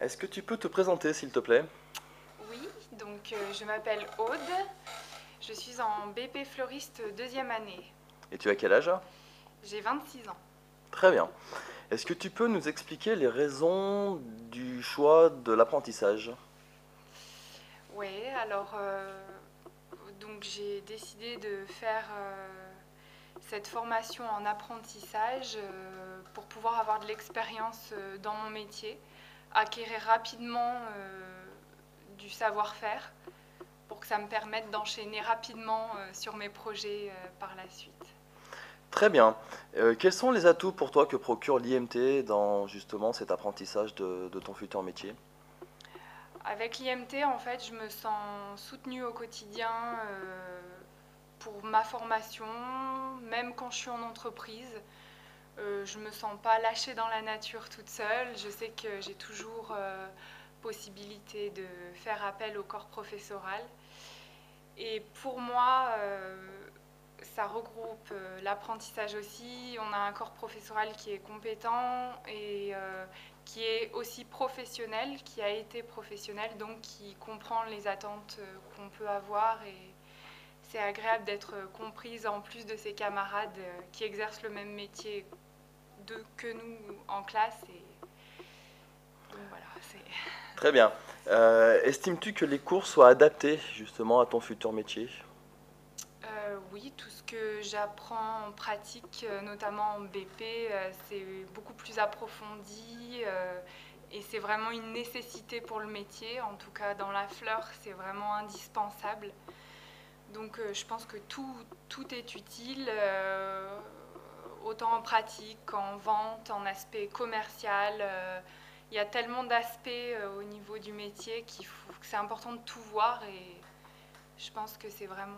Est-ce que tu peux te présenter, s'il te plaît? Oui, donc je m'appelle Aude, je suis en BP fleuriste deuxième année. Et tu as quel âge? J'ai 26 ans. Très bien. Est-ce que tu peux nous expliquer les raisons du choix de l'apprentissage? Oui, alors donc j'ai décidé de faire cette formation en apprentissage pour pouvoir avoir de l'expérience dans mon métier, acquérir rapidement du savoir-faire pour que ça me permette d'enchaîner rapidement sur mes projets par la suite. Très bien. Quels sont les atouts pour toi que procure l'IMT dans justement cet apprentissage de ton futur métier? Avec l'IMT, en fait, je me sens soutenue au quotidien pour ma formation, même quand je suis en entreprise. Je ne me sens pas lâchée dans la nature toute seule. Je sais que j'ai toujours possibilité de faire appel au corps professoral. Et pour moi, ça regroupe l'apprentissage aussi. On a un corps professoral qui est compétent et qui est aussi professionnel, qui a été professionnel, donc qui comprend les attentes qu'on peut avoir. Et c'est agréable d'être comprise en plus de ses camarades qui exercent le même métier que nous en classe. Et donc voilà, c'est... Très bien. Estimes-tu que les cours soient adaptés justement à ton futur métier? Oui, tout ce que j'apprends en pratique, notamment en BP, c'est beaucoup plus approfondi et c'est vraiment une nécessité pour le métier. En tout cas, dans la fleur, c'est vraiment indispensable. Donc, je pense que tout est utile, autant en pratique qu'en vente, en aspect commercial. Il y a tellement d'aspects au niveau du métier que c'est important de tout voir et je pense que c'est vraiment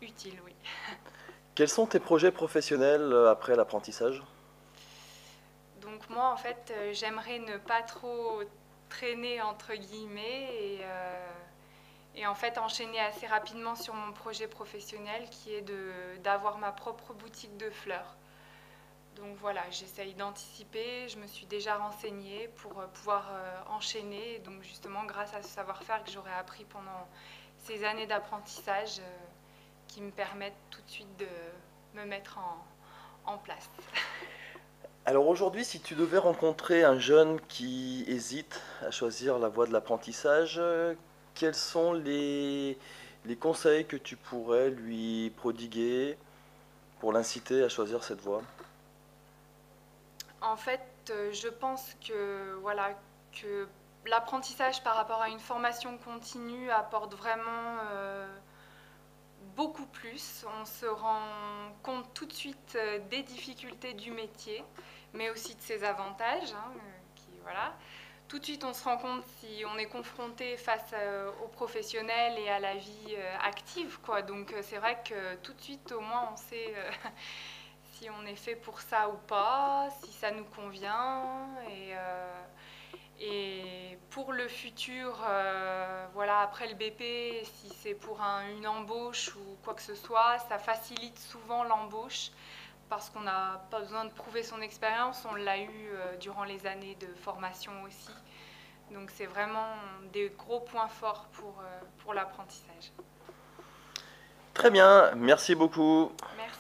utile, oui. Quels sont tes projets professionnels après l'apprentissage? Donc moi, en fait, j'aimerais ne pas trop traîner, entre guillemets, et en fait enchaîner assez rapidement sur mon projet professionnel qui est d'avoir ma propre boutique de fleurs. Donc voilà, j'essaye d'anticiper, je me suis déjà renseignée pour pouvoir enchaîner, donc justement grâce à ce savoir-faire que j'aurais appris pendant ces années d'apprentissage qui me permettent tout de suite de me mettre en place. Alors aujourd'hui, si tu devais rencontrer un jeune qui hésite à choisir la voie de l'apprentissage, quels sont les conseils que tu pourrais lui prodiguer pour l'inciter à choisir cette voie? En fait, je pense que, voilà, que l'apprentissage par rapport à une formation continue apporte vraiment beaucoup plus. On se rend compte tout de suite des difficultés du métier, mais aussi de ses avantages. Voilà. Tout de suite, on se rend compte si on est confronté face aux professionnels et à la vie active, quoi. Donc, c'est vrai que tout de suite, au moins, on sait si on est fait pour ça ou pas, si ça nous convient. Et pour le futur, voilà, après le BP, si c'est pour une embauche ou quoi que ce soit, ça facilite souvent l'embauche parce qu'on n'a pas besoin de prouver son expérience, on l'a eu durant les années de formation aussi. Donc c'est vraiment des gros points forts pour l'apprentissage. Très bien, merci beaucoup. Merci.